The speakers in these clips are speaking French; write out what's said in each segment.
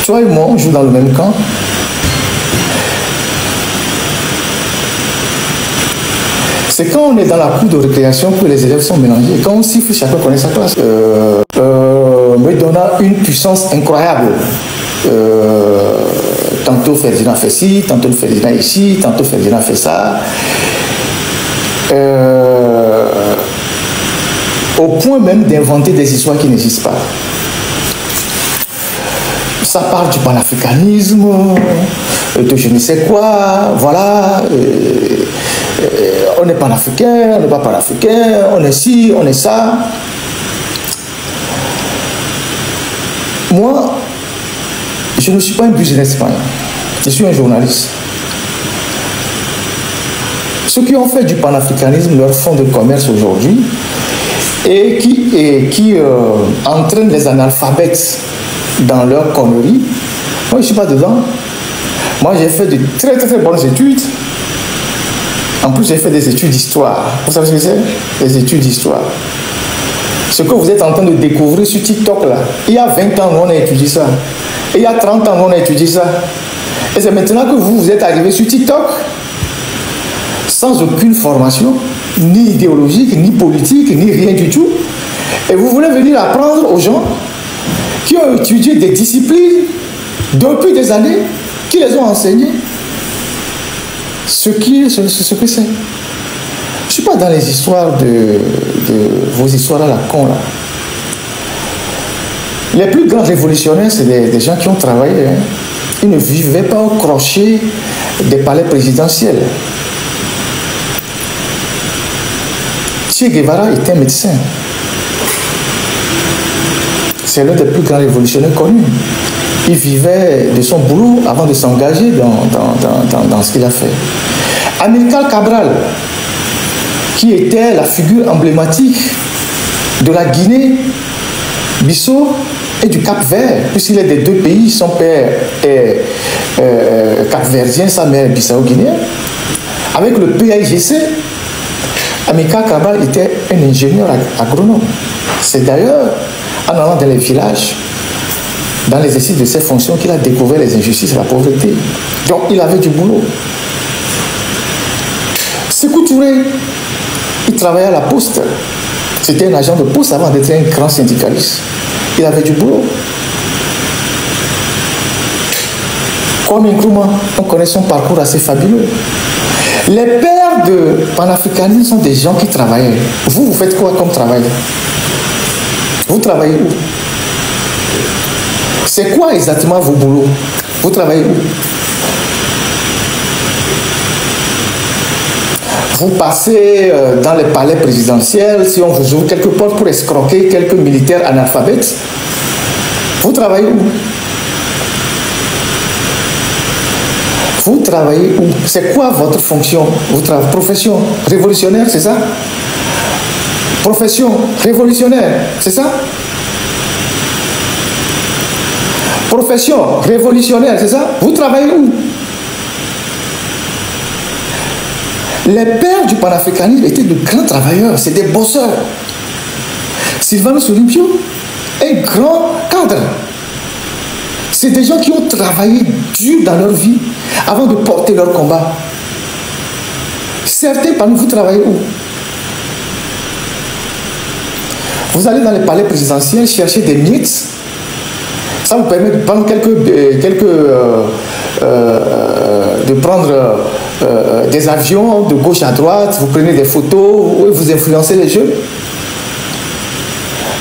Toi et moi, on joue dans le même camp. C'est quand on est dans la cour de récréation que les élèves sont mélangés. Et quand on siffle, chacun connaît sa classe. Me donnant une puissance incroyable. Tantôt Ferdinand fait ci, tantôt Ferdinand ici, tantôt Ferdinand fait ça. Au point même d'inventer des histoires qui n'existent pas. Ça parle du panafricanisme, de je ne sais quoi, voilà. On est panafricain, on n'est pas panafricain, on est ci, on est ça. Moi, je ne suis pas un businessman, je suis un journaliste. Ceux qui ont fait du panafricanisme leur fonds de commerce aujourd'hui et qui entraînent les analphabètes dans leur conneries, moi je ne suis pas dedans. Moi j'ai fait de très bonnes études. En plus j'ai fait des études d'histoire. Vous savez ce que c'est? Des études d'histoire. Ce que vous êtes en train de découvrir sur TikTok là, il y a 20 ans on a étudié ça. Et il y a 30 ans on a étudié ça. Et c'est maintenant que vous êtes arrivé sur TikTok sans aucune formation, ni idéologique, ni politique, ni rien du tout. Et vous voulez venir apprendre aux gens qui ont étudié des disciplines depuis des années, qui les ont enseignées, ce que c'est. Je ne suis pas dans les histoires de vos histoires à la con là. Les plus grands révolutionnaires, c'est des gens qui ont travaillé. Hein. Ils ne vivaient pas au crochet des palais présidentiels. Che Guevara était médecin. C'est l'un des plus grands révolutionnaires connus. Il vivait de son boulot avant de s'engager dans ce qu'il a fait. Amilcar Cabral, qui était la figure emblématique de la Guinée, Bissau et du Cap-Vert, puisqu'il est des deux pays, son père est cap-verdien, sa mère est bissau-guinéenne. Avec le PAIGC, Amilcar Cabral était un ingénieur agronome. C'est d'ailleurs en allant dans les villages, dans l'exercice de ses fonctions, qu'il a découvert les injustices et la pauvreté. Donc il avait du boulot. Sékou Touré, il travaillait à la poste. C'était un agent de poste avant d'être un grand syndicaliste. Il avait du boulot. Kwame Nkrumah, on connaît son parcours assez fabuleux. Les pères de panafricanisme sont des gens qui travaillaient. Vous faites quoi comme travail? Vous travaillez où? C'est quoi exactement vos boulots? Vous travaillez où? Vous passez dans les palais présidentiels, si on vous ouvre quelque part pour escroquer quelques militaires analphabètes. Vous travaillez où? Vous travaillez où? C'est quoi votre fonction? Votre profession révolutionnaire, c'est ça? Profession révolutionnaire, c'est ça? Profession révolutionnaire, c'est ça? Vous travaillez où? Les pères du panafricanisme étaient de grands travailleurs, c'est des bosseurs. Sylvanus Olympio, un grand cadre. C'est des gens qui ont travaillé dur dans leur vie avant de porter leur combat. Certains parmi vous travaillez où? Vous allez dans les palais présidentiels chercher des miettes. Ça vous permet de prendre de prendre des avions de gauche à droite, vous prenez des photos, vous influencez les jeunes.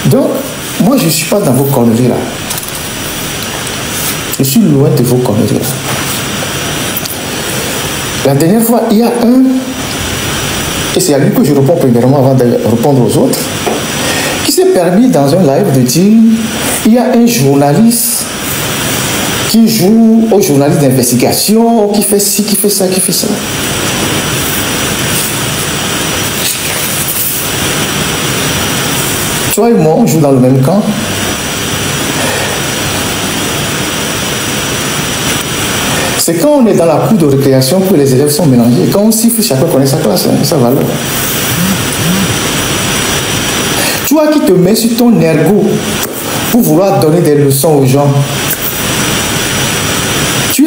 Donc, moi je ne suis pas dans vos conneries là. Je suis loin de vos conneries là. La dernière fois, il y a un, et c'est à lui que je réponds premièrement avant de répondre aux autres, qui s'est permis dans un live de dire il y a un journaliste qui joue au journaliste d'investigation, qui fait ci, qui fait ça, qui fait ça. Toi et moi, on joue dans le même camp. C'est quand on est dans la cour de récréation que les élèves sont mélangés. Et quand on siffle, chacun connaît sa classe, hein, sa valeur. Toi qui te mets sur ton ergot pour vouloir donner des leçons aux gens,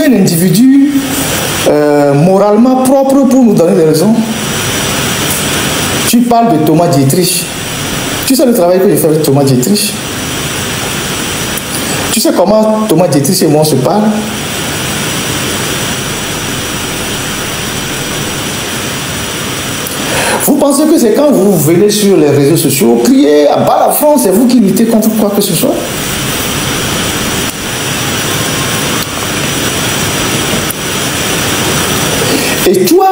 es un individu moralement propre pour nous donner des raisons? Tu parles de Thomas Dietrich. Tu sais le travail que j'ai fait avec Thomas Dietrich? Tu sais comment Thomas Dietrich et moi on se parle? Vous pensez que c'est quand vous venez sur les réseaux sociaux, crier à bas la France, c'est vous qui luttez contre quoi que ce soit? Et toi,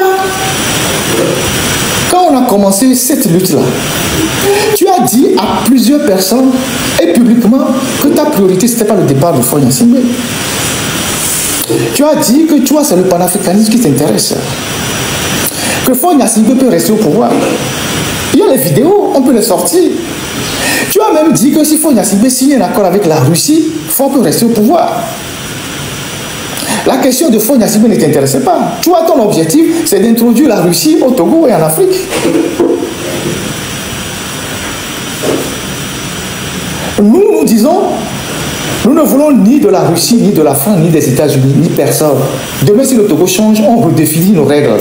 quand on a commencé cette lutte-là, tu as dit à plusieurs personnes et publiquement que ta priorité, ce n'était pas le départ de Faure Gnassingbé. Tu as dit que toi, c'est le panafricanisme qui t'intéresse. Que Faure Gnassingbé peut rester au pouvoir. Il y a les vidéos, on peut les sortir. Tu as même dit que si Faure Gnassingbé signe un accord avec la Russie, Faure peut rester au pouvoir. La question de Faure Gnassingbé ne t'intéressait pas. Toi, ton objectif, c'est d'introduire la Russie au Togo et en Afrique. Nous disons, nous ne voulons ni de la Russie, ni de la France, ni des États-Unis, ni personne. Demain, si le Togo change, on redéfinit nos règles.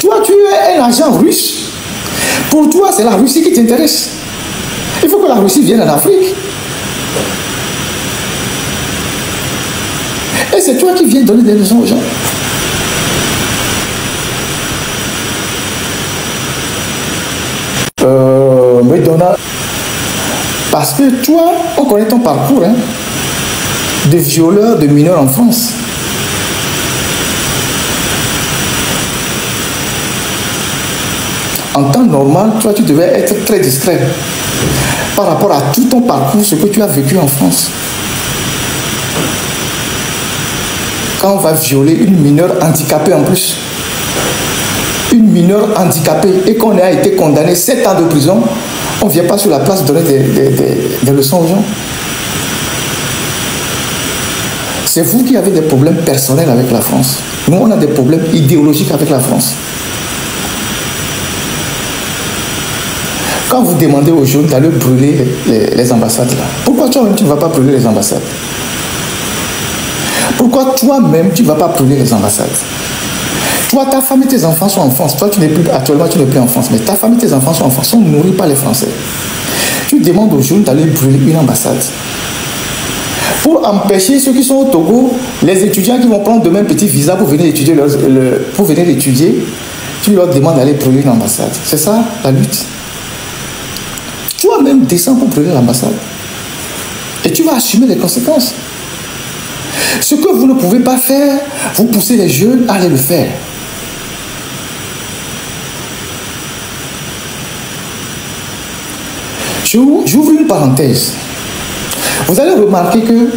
Toi, tu es un agent russe. Pour toi, c'est la Russie qui t'intéresse. Il faut que la Russie vienne en Afrique. Et c'est toi qui viens donner des leçons aux gens. Mais Donald, parce que toi, on connaît ton parcours, hein, de violeur de mineurs en France. En temps normal, toi, tu devais être très discret par rapport à tout ton parcours, ce que tu as vécu en France. Quand on va violer une mineure handicapée en plus, une mineure handicapée, et qu'on a été condamné 7 ans de prison, on ne vient pas sur la place donner des leçons aux gens. C'est vous qui avez des problèmes personnels avec la France. Nous, on a des problèmes idéologiques avec la France. Quand vous demandez aux jeunes d'aller brûler les ambassades, là, pourquoi toi-même tu ne vas pas brûler les ambassades? Pourquoi toi-même tu ne vas pas brûler les ambassades? Toi, ta femme et tes enfants sont en France. Toi, actuellement, tu n'es plus en France, mais ta femme et tes enfants sont en France, sont nourris par les Français. Tu demandes aux jeunes d'aller brûler une ambassade. Pour empêcher ceux qui sont au Togo, les étudiants qui vont prendre demain un petit visa pour venir étudier, tu leur demandes d'aller brûler une ambassade. C'est ça la lutte. Toi-même descends pour brûler l'ambassade. Et tu vas assumer les conséquences. Ce que vous ne pouvez pas faire, vous poussez les jeunes à aller le faire. J'ouvre une parenthèse. Vous allez remarquer que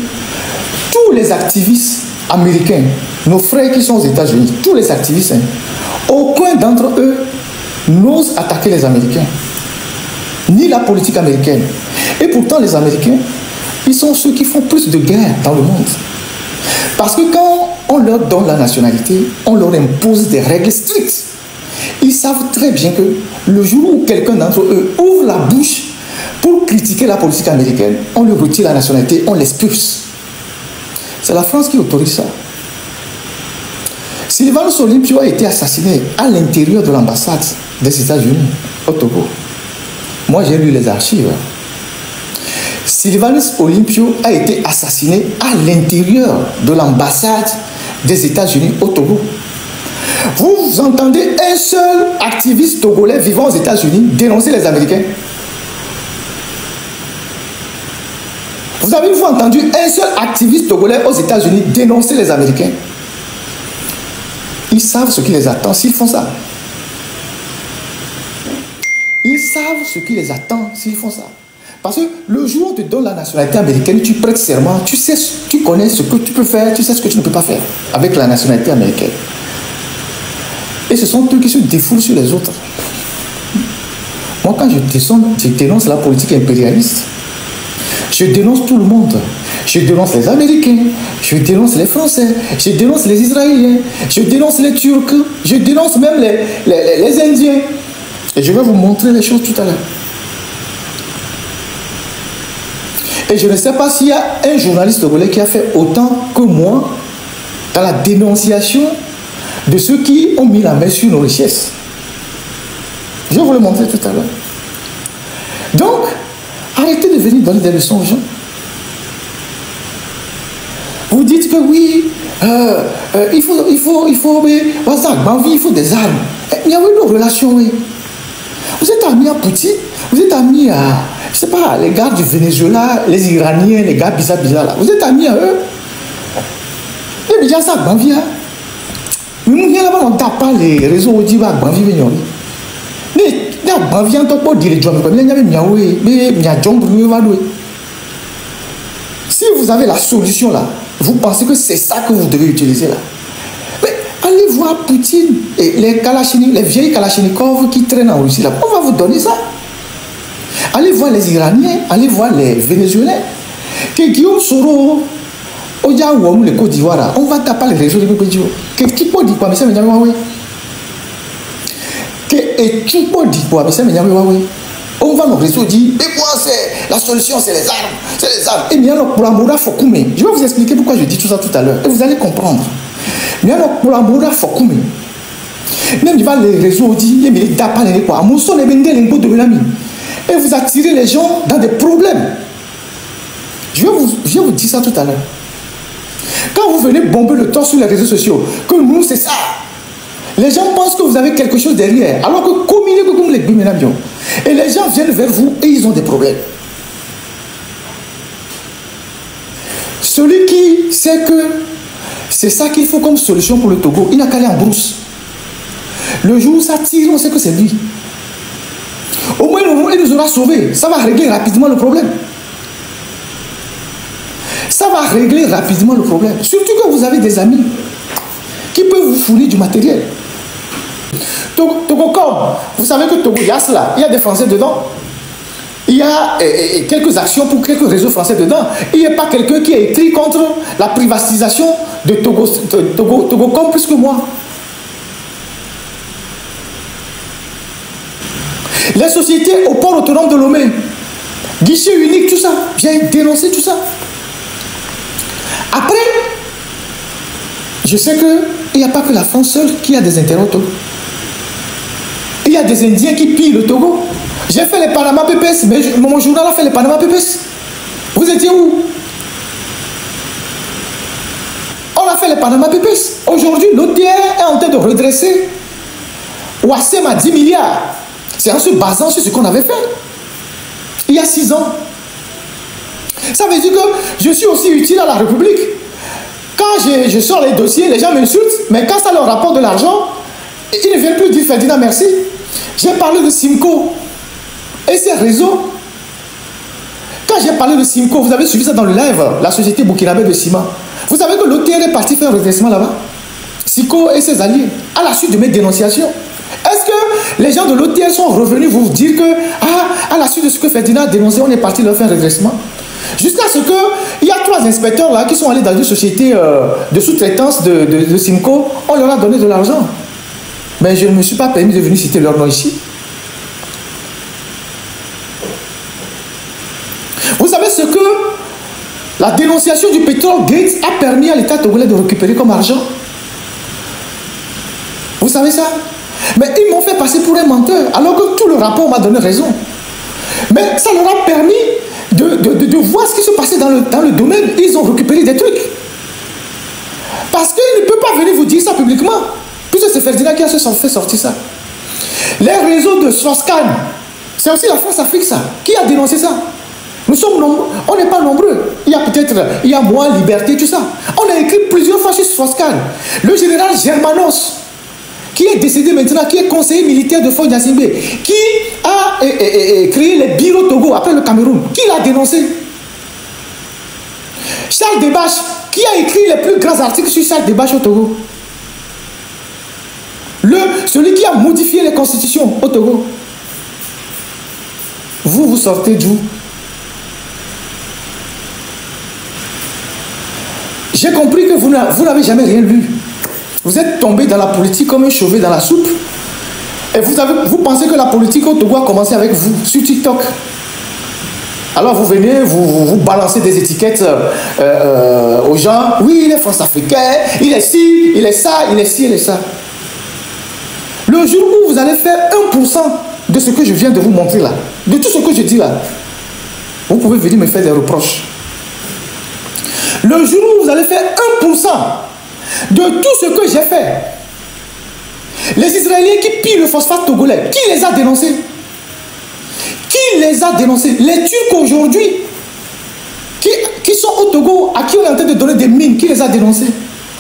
tous les activistes américains, nos frères qui sont aux États-Unis, tous les activistes, aucun d'entre eux n'ose attaquer les Américains, ni la politique américaine. Et pourtant, les Américains, ils sont ceux qui font plus de guerres dans le monde. Parce que quand on leur donne la nationalité, on leur impose des règles strictes. Ils savent très bien que le jour où quelqu'un d'entre eux ouvre la bouche pour critiquer la politique américaine, on lui retire la nationalité, on l'expulse. C'est la France qui autorise ça. Sylvanus Olympio a été assassiné à l'intérieur de l'ambassade des États-Unis au Togo. Moi, j'ai lu les archives. Sylvanus Olympio a été assassiné à l'intérieur de l'ambassade des États-Unis au Togo. Vous entendez un seul activiste togolais vivant aux États-Unis dénoncer les Américains? Vous avez une fois entendu un seul activiste togolais aux États-Unis dénoncer les Américains? Ils savent ce qui les attend s'ils font ça. Ils savent ce qui les attend s'ils font ça. Parce que le jour où on te donne la nationalité américaine, tu prêtes serment, tu sais, tu connais ce que tu peux faire, tu sais ce que tu ne peux pas faire avec la nationalité américaine. Et ce sont eux qui se défoulent sur les autres. Moi, quand je dénonce la politique impérialiste, je dénonce tout le monde. Je dénonce les Américains, je dénonce les Français, je dénonce les Israéliens, je dénonce les Turcs, je dénonce même les Indiens. Et je vais vous montrer les choses tout à l'heure. Et je ne sais pas s'il y a un journaliste togolais qui a fait autant que moi dans la dénonciation de ceux qui ont mis la main sur nos richesses. Je vais vous le montrer tout à l'heure. Donc, arrêtez de venir donner des leçons aux gens. Vous dites que oui, il faut des armes. Il y a une relation, oui. Vous êtes amis à Poutine, vous êtes amis à, je sais pas, les gars du Venezuela, les Iraniens, les gars bizarres là. Vous êtes amis à eux. Et bien ça, Banvi, hein. Nous, là-bas, on ne tape pas les réseaux au Diva, Banvi, mais il y a Banvi, on ne peut pas dire les gens, mais il y a Miaoué, mais il y a John Bruno. Si vous avez la solution là, vous pensez que c'est ça que vous devez utiliser là. Mais allez voir Poutine et les vieilles Kalachnikov qui traînent en Russie là. On va vous donner ça. Allez voir les Iraniens, allez voir les Vénézuéliens. Que Guillaume Soro, Odia le Côte d'Ivoire, on va taper les réseaux de Pédio. Que tu peux dire quoi, mais ça me dit oui. Que tu peux dire quoi, mais ça me dit oui. On va nos réseaux dire, mais moi, la solution, c'est les armes. C'est les armes. Et bien, pour l'amour, Fokoume. Je vais vous expliquer pourquoi je dis tout ça tout à l'heure. Et vous allez comprendre. Mais alors, pour l'amour, Fokoume. Même il va les réseaux dire, mais il n'y a pas les quoi. Et vous attirez les gens dans des problèmes. Je vais vous dire ça tout à l'heure. Quand vous venez bomber le temps sur les réseaux sociaux, que nous, c'est ça. Les gens pensent que vous avez quelque chose derrière, alors que comme les biménabions. Et les gens viennent vers vous et ils ont des problèmes. Celui qui sait que c'est ça qu'il faut comme solution pour le Togo, il n'a qu'à aller en brousse. Le jour où ça tire, on sait que c'est lui. Au moins, il nous aura sauvés. Ça va régler rapidement le problème. Ça va régler rapidement le problème. Surtout que vous avez des amis qui peuvent vous fournir du matériel. Togocom, vous savez que Togo, il y a cela. Il y a des Français dedans. Il y a quelques actions pour quelques réseaux français dedans. Il n'y a pas quelqu'un qui a écrit contre la privatisation de Togocom plus que moi. Les sociétés au port autonome de Lomé, guichet unique, tout ça, j'ai dénoncé tout ça. Après, je sais qu'il n'y a pas que la France seule qui a des intérêts au Togo. Il y a des Indiens qui pillent le Togo. J'ai fait les Panama Papers, mais mon journal a fait les Panama Papers. Vous étiez où? On a fait les Panama Papers. Aujourd'hui, l'OTR est en train de redresser Ouassem à 10 milliards. C'est en se basant sur ce qu'on avait fait il y a 6 ans. Ça veut dire que je suis aussi utile à la République. Quand je sors les dossiers, les gens m'insultent, mais quand ça leur rapporte de l'argent, ils ne viennent plus dire Ferdinand merci. J'ai parlé de Simco et ses réseaux. Quand j'ai parlé de Simco, vous avez suivi ça dans le live, la société burkinabé de ciment. Vous savez que l'OTR est parti faire un redressement là-bas. Simco et ses alliés, à la suite de mes dénonciations. Est-ce que les gens de l'OTR sont revenus vous dire que, à la suite de ce que Ferdinand a dénoncé, on est parti leur faire un redressement? Jusqu'à ce qu'il y a 3 inspecteurs là qui sont allés dans une société de sous-traitance de Simco, on leur a donné de l'argent. Mais je ne me suis pas permis de venir citer leur nom ici. Vous savez ce que la dénonciation du pétrole Gates a permis à l'État togolais de récupérer comme argent? Vous savez ça? Mais ils m'ont fait passer pour un menteur, alors que tout le rapport m'a donné raison. Mais ça leur a permis de voir ce qui se passait dans le domaine. Ils ont récupéré des trucs. Parce qu'ils ne peuvent pas venir vous dire ça publiquement. Puisque c'est Ferdinand qui a fait sortir ça. Les réseaux de Swascan, c'est aussi la France-Afrique ça. Qui a dénoncé ça? Nous sommes nombreux, on n'est pas nombreux. Il y a moi, Liberté, tout ça. On a écrit plusieurs fois sur Swascan. Le général Germanos, qui est décédé maintenant, qui est conseiller militaire de Faure Gnassingbé, qui a créé les bureaux Togo après le Cameroun, qui l'a dénoncé. Charles Debache, qui a écrit les plus grands articles sur Charles Debache au Togo. Celui qui a modifié les constitutions au Togo. Vous sortez d'où? J'ai compris que vous n'avez jamais rien lu. Vous êtes tombé dans la politique comme un cheveu dans la soupe. Et vous pensez que la politique au Togo a commencé avec vous, sur TikTok. Alors vous venez, vous balancez des étiquettes aux gens. Oui, il est France-Africain, il est ci, il est ça, il est ci, il est ça. Le jour où vous allez faire 1% de ce que je viens de vous montrer là, de tout ce que je dis là, vous pouvez venir me faire des reproches. Le jour où vous allez faire 1% de tout ce que j'ai fait, les Israéliens qui pillent le phosphate togolais, qui les a dénoncés? Qui les a dénoncés? Les Turcs aujourd'hui, qui sont au Togo, à qui on est en train de donner des mines, qui les a dénoncés?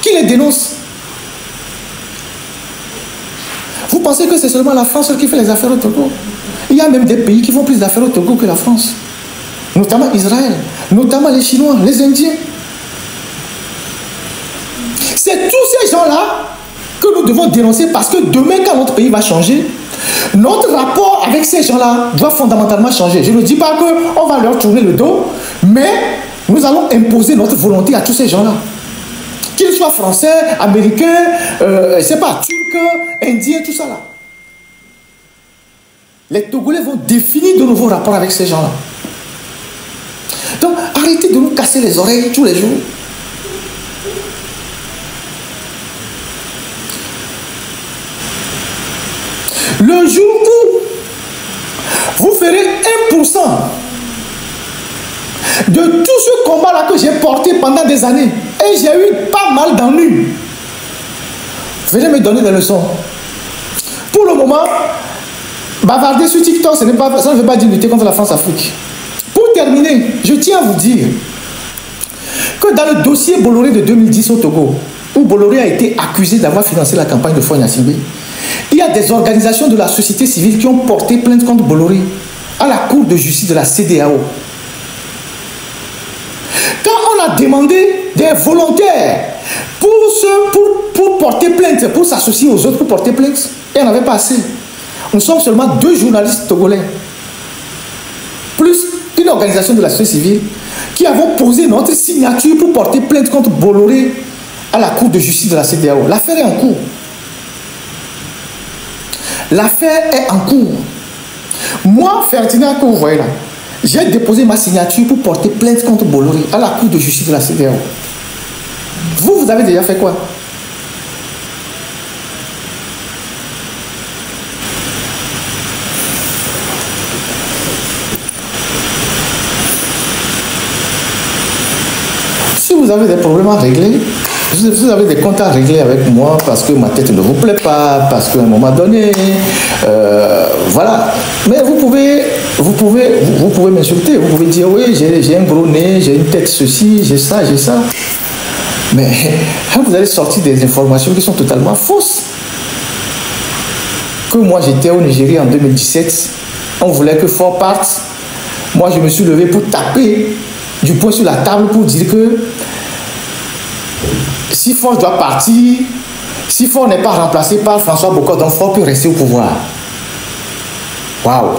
Qui les dénonce? Vous pensez que c'est seulement la France qui fait les affaires au Togo? Il y a même des pays qui font plus d'affaires au Togo que la France. Notamment Israël, notamment les Chinois, les Indiens. C'est tous ces gens-là que nous devons dénoncer parce que demain, quand notre pays va changer, notre rapport avec ces gens-là doit fondamentalement changer. Je ne dis pas qu'on va leur tourner le dos, mais nous allons imposer notre volonté à tous ces gens-là. Qu'ils soient français, américains, je sais pas, turcs, indiens, tout ça là. Les Togolais vont définir de nouveaux rapports avec ces gens-là. Donc, arrêtez de nous casser les oreilles tous les jours. Le jour où vous ferez 1% de tout ce combat-là que j'ai porté pendant des années, et j'ai eu pas mal d'ennuis, venez me donner des leçons. Pour le moment, bavarder sur TikTok, ça ne veut pas dire lutter contre la France-Afrique. Pour terminer, je tiens à vous dire que dans le dossier Bolloré de 2010 au Togo, où Bolloré a été accusé d'avoir financé la campagne de Faure Gnassingbé, il y a des organisations de la société civile qui ont porté plainte contre Bolloré à la Cour de justice de la CEDEAO. Quand on a demandé des volontaires pour porter plainte, pour s'associer aux autres, pour porter plainte, il n'y en avait pas assez. Nous sommes seulement 2 journalistes togolais, plus une organisation de la société civile, qui avons posé notre signature pour porter plainte contre Bolloré à la Cour de justice de la CEDEAO. L'affaire est en cours. L'affaire est en cours. Moi, Ferdinand, que vous voyez là, j'ai déposé ma signature pour porter plainte contre Bolloré à la Cour de justice de la CEDEAO. Vous avez déjà fait quoi? Si vous avez des problèmes à régler, vous avez des comptes à régler avec moi parce que ma tête ne vous plaît pas, parce qu'à un moment donné, voilà. Mais vous pouvez m'insulter, vous pouvez dire oui, j'ai un gros nez, j'ai une tête ceci, j'ai ça, j'ai ça. Mais vous allez sortir des informations qui sont totalement fausses. Que moi j'étais au Nigeria en 2017, on voulait que Faure parte. Moi je me suis levé pour taper du poing sur la table pour dire que si Faure doit partir, si Faure n'est pas remplacé par François Bokor, donc Faure peut rester au pouvoir. Waouh!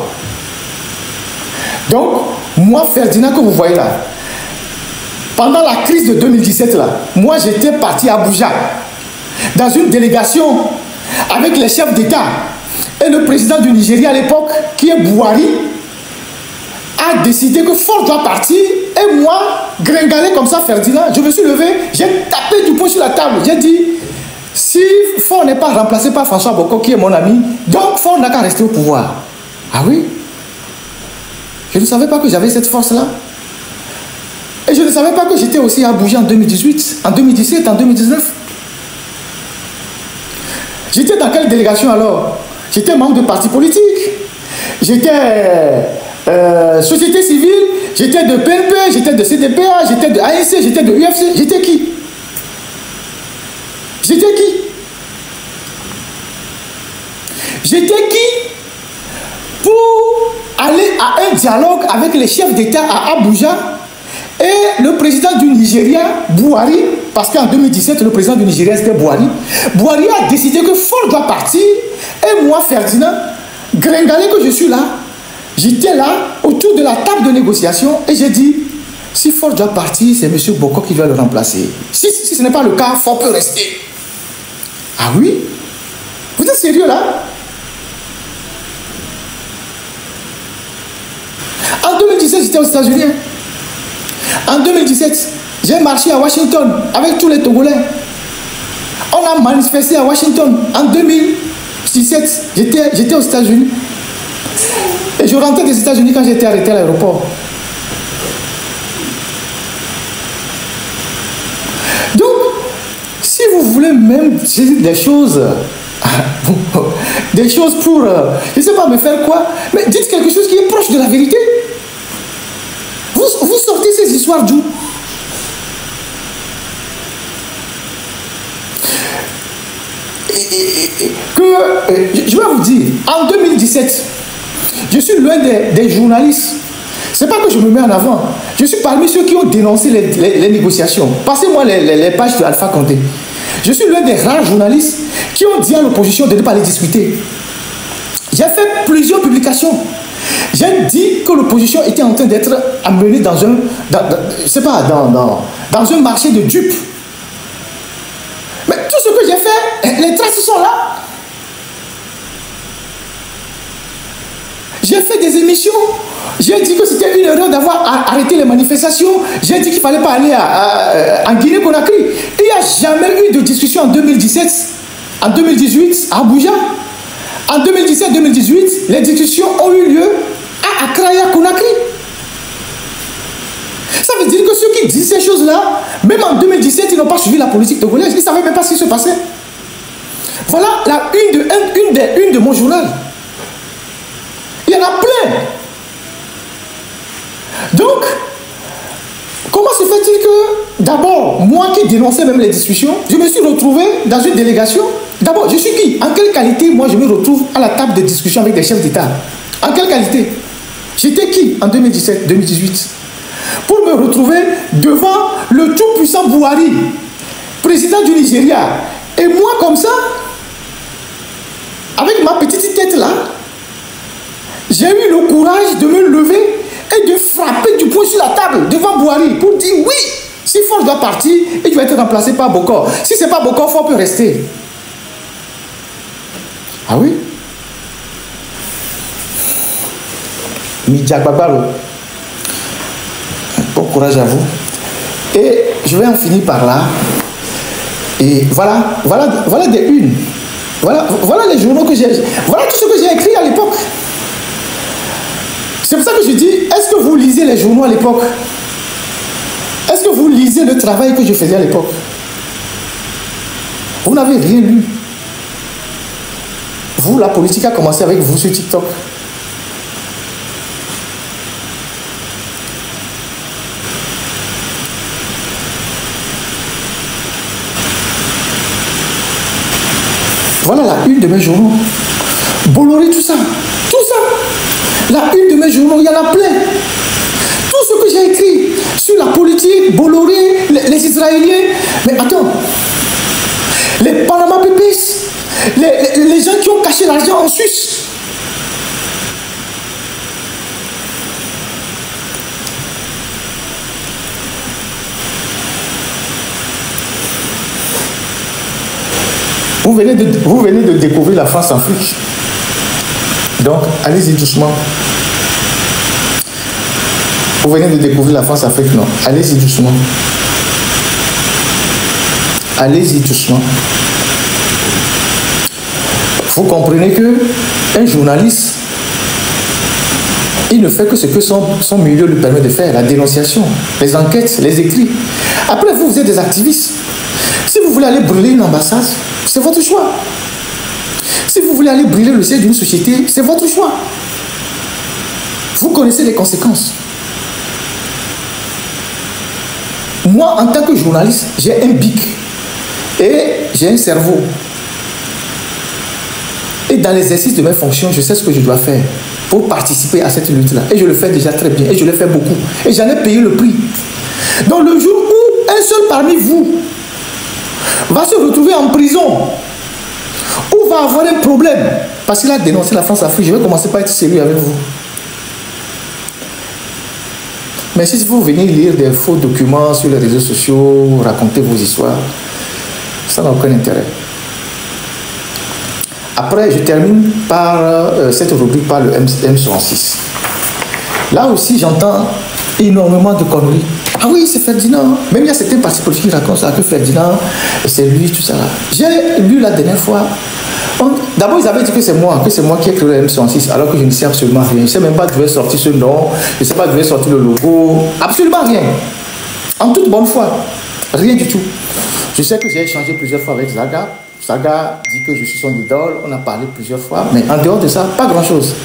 Donc, moi, Ferdinand, que vous voyez là, pendant la crise de 2017, là, moi, j'étais parti à Abuja, dans une délégation avec les chefs d'État et le président du Nigeria à l'époque, qui est Buhari, a décidé que Faure doit partir. Et moi, gringalé comme ça, Ferdinand, je me suis levé, j'ai tapé du poing sur la table. J'ai dit, si Faure n'est pas remplacé par François Bokor, qui est mon ami, donc Faure n'a qu'à rester au pouvoir. Ah oui? Je ne savais pas que j'avais cette force-là. Et je ne savais pas que j'étais aussi à Abuja en 2018, en 2017, en 2019. J'étais dans quelle délégation alors? J'étais membre de parti politique. J'étais société civile, j'étais de PNP, j'étais de CDPA, j'étais de ANC, j'étais de UFC. J'étais qui? J'étais qui? J'étais qui pour aller à un dialogue avec les chefs d'État à Abuja et le président du Nigeria, Buhari, parce qu'en 2017, le président du Nigeria c'était Buhari. Buhari a décidé que Faure doit partir et moi, Ferdinand, gringalé que je suis là, j'étais là autour de la table de négociation et j'ai dit, si Faure doit partir, c'est M. Bokor qui doit le remplacer. Si ce n'est pas le cas, Faure peut rester. Ah oui? Vous êtes sérieux là? En 2017, j'étais aux États-Unis. En 2017, j'ai marché à Washington avec tous les Togolais. On a manifesté à Washington. En 2017, j'étais aux États-Unis. Et je rentrais des États-Unis quand j'étais arrêté à l'aéroport. Donc, si vous voulez même des choses pour, je ne sais pas me faire quoi, mais dites quelque chose qui est proche de la vérité. Vous sortez ces histoires d'où? Je vais vous dire, en 2017, je suis l'un des journalistes. Ce n'est pas que je me mets en avant. Je suis parmi ceux qui ont dénoncé les négociations. Passez-moi les pages de Alpha Condé. Je suis l'un des rares journalistes qui ont dit à l'opposition de ne pas les discuter. J'ai fait plusieurs publications. J'ai dit que l'opposition était en train d'être amenée dans un marché de dupes. Mais tout ce que j'ai fait, les traces sont là. J'ai fait des émissions. J'ai dit que c'était une erreur d'avoir arrêté les manifestations. J'ai dit qu'il ne fallait pas aller en Guinée-Conakry. Il n'y a jamais eu de discussion en 2017, en 2018 à Abuja. En 2017-2018, les discussions ont eu lieu à Accra et à Conakry. Ça veut dire que ceux qui disent ces choses-là, même en 2017, ils n'ont pas suivi la politique togolaise. Ils ne savaient même pas ce qui se passait. Voilà la une de mon journal. Il y en a plein. Donc, comment se fait-il que, d'abord, moi qui dénonçais même les discussions, je me suis retrouvé dans une délégation. D'abord, je suis qui? En quelle qualité, moi, je me retrouve à la table de discussion avec des chefs d'État? En quelle qualité? J'étais qui en 2017-2018? Pour me retrouver devant le tout-puissant Buhari, président du Nigeria. Et moi, comme ça, avec ma petite tête là, j'ai eu le courage de me lever et de frapper du poing sur la table devant Buhari pour dire oui, si Faure doit partir, il doit être remplacé par Bokor. Si ce n'est pas Bokor, Faure peut rester. Ah oui? Midjagbabalo. Bon courage à vous. Et je vais en finir par là. Et voilà des unes. Voilà les journaux que j'ai. Voilà tout ce que j'ai écrit à l'époque. C'est pour ça que je dis, est-ce que vous lisez les journaux à l'époque? Est-ce que vous lisez le travail que je faisais à l'époque? Vous n'avez rien lu. Vous, la politique a commencé avec vous sur TikTok. Voilà la une de mes journaux. Bolloré, tout ça. Tout ça. La une de mes journaux, il y en a plein. Tout ce que j'ai écrit sur la politique, Bolloré, les Israéliens. Mais attends. Les Panama Papers, les gens qui ont caché l'argent en Suisse. Vous venez de découvrir la France-Afrique. Donc, allez-y doucement. Vous venez de découvrir la France-Afrique, non? Allez-y doucement. Allez-y doucement. Vous comprenez que un journaliste, il ne fait que ce que son milieu lui permet de faire, la dénonciation, les enquêtes, les écrits. Après, vous êtes des activistes. Si vous voulez aller brûler une ambassade, c'est votre choix. Si vous voulez aller brûler le siège d'une société, c'est votre choix. Vous connaissez les conséquences. Moi, en tant que journaliste, j'ai un bic et j'ai un cerveau. Et dans l'exercice de mes fonctions, je sais ce que je dois faire pour participer à cette lutte-là. Et je le fais déjà très bien. Et je le fais beaucoup. Et j'en ai payé le prix. Donc le jour où un seul parmi vous va se retrouver en prison ou va avoir un problème parce qu'il a dénoncé la France-Afrique, je vais commencer par être sérieux avec vous. Mais si vous venez lire des faux documents sur les réseaux sociaux, raconter vos histoires, ça n'a aucun intérêt. Après, je termine par cette rubrique par le M66. Là aussi, j'entends énormément de conneries. Ah oui, c'est Ferdinand. Même il y a certains partis politiques qui racontent ça, que Ferdinand, c'est lui, tout ça. J'ai lu la dernière fois. D'abord, ils avaient dit que c'est moi qui ai créé le M66, alors que je ne sais absolument rien. Je ne sais même pas d'où est sorti ce nom, je ne sais pas d'où est sorti le logo. Absolument rien. En toute bonne foi. Rien du tout. Je sais que j'ai échangé plusieurs fois avec Zaga. Zaga dit que je suis son idole. On a parlé plusieurs fois. Mais en dehors de ça, pas grand-chose.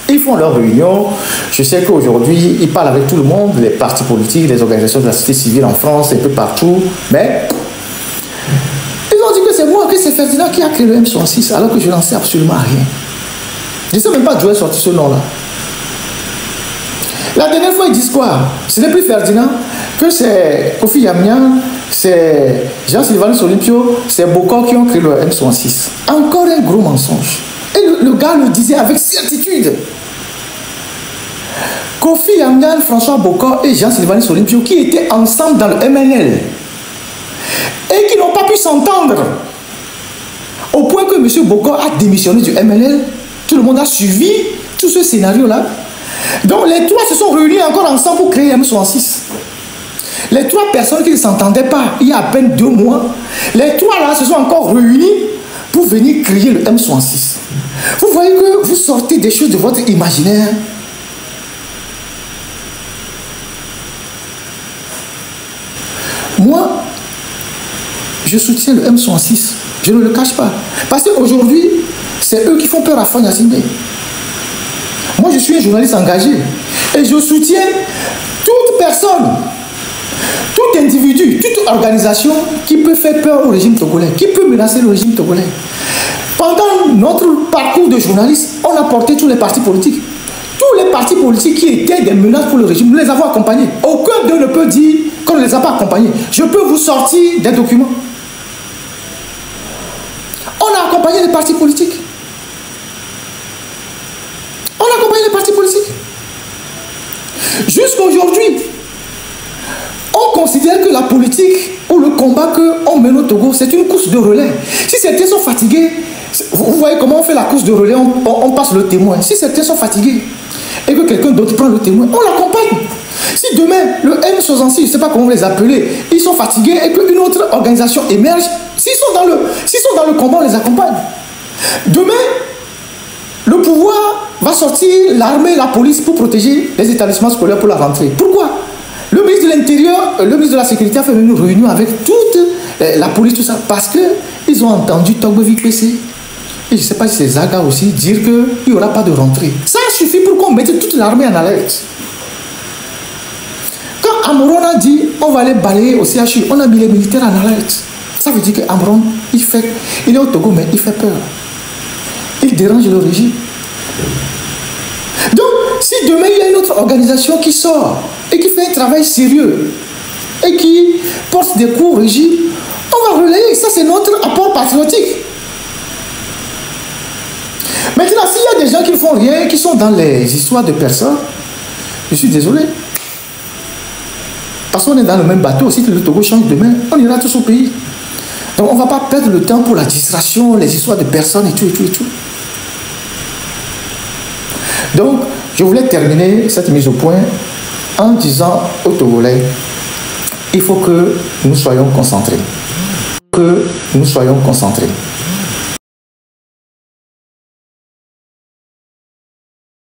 Ils font leurs réunions. Je sais qu'aujourd'hui, ils parlent avec tout le monde, les partis politiques, les organisations de la société civile en France, un peu partout. Mais ils ont dit que c'est moi, que c'est Ferdinand qui a créé le M66, alors que je n'en sais absolument rien. Je ne sais même pas d'où est sorti ce nom-là. La dernière fois, ils disent quoi? Ce n'est plus Ferdinand, que c'est Kofi Yamian, c'est Jean-Sylvanus Olympio, c'est Bokor qui ont créé le M66. Encore un gros mensonge. Et le gars le disait avec certitude. Kofi Yamian, François Bokor et Jean-Sylvanus Olympio qui étaient ensemble dans le MNL et qui n'ont pas pu s'entendre. Au point que M. Bokor a démissionné du MNL. Tout le monde a suivi tout ce scénario-là. Donc les trois se sont réunis encore ensemble pour créer M66. Les trois personnes qui ne s'entendaient pas il y a à peine 2 mois, les trois là se sont encore réunis pour venir créer le M66. Vous voyez que vous sortez des choses de votre imaginaire. Moi, je soutiens le M66. Je ne le cache pas. Parce qu'aujourd'hui, c'est eux qui font peur à Fanya Sindé. Moi, je suis un journaliste engagé. Et je soutiens toute personne, tout individu, toute organisation qui peut faire peur au régime togolais, qui peut menacer le régime togolais. Pendant notre parcours de journaliste, on a porté tous les partis politiques. Tous les partis politiques qui étaient des menaces pour le régime, nous les avons accompagnés. Aucun d'eux ne peut dire qu'on ne les a pas accompagnés. Je peux vous sortir des documents. On a accompagné les partis politiques. On a accompagné les partis politiques. Jusqu'à aujourd'hui, on considère que la politique ou le combat qu'on mène au Togo, c'est une course de relais. Si certains sont fatigués, vous voyez comment on fait la course de relais, on passe le témoin. Si certains sont fatigués et que quelqu'un d'autre prend le témoin, on l'accompagne. Si demain, le M66, je ne sais pas comment vous les appelez, ils sont fatigués et qu'une autre organisation émerge, s'ils sont dans le combat, on les accompagne. Demain, le pouvoir va sortir l'armée et la police pour protéger les établissements scolaires pour la rentrée. Pourquoi? Le ministre de l'Intérieur, le ministre de la Sécurité a fait une réunion avec toute la police, tout ça, parce qu'ils ont entendu Togbo VPC. Et je ne sais pas si c'est Zaga aussi, dire qu'il n'y aura pas de rentrée. Ça suffit pour qu'on mette toute l'armée en alerte. Quand Amron a dit on va aller balayer au CHU, on a mis les militaires en alerte. Ça veut dire qu'Amron, il est au Togo, mais il fait peur. Il dérange le régime. Donc, si demain il y a une autre organisation qui sort et qui fait un travail sérieux et qui porte des coups au régime, on va relayer. Ça, c'est notre apport patriotique. Maintenant, s'il y a des gens qui ne font rien, qui sont dans les histoires de personnes, je suis désolé. Parce qu'on est dans le même bateau. Si le Togo change demain, on ira tous au pays. Donc, on ne va pas perdre le temps pour la distraction, les histoires de personnes et tout, et tout, et tout. Donc, je voulais terminer cette mise au point en disant aux Togolais, il faut que nous soyons concentrés. Que nous soyons concentrés.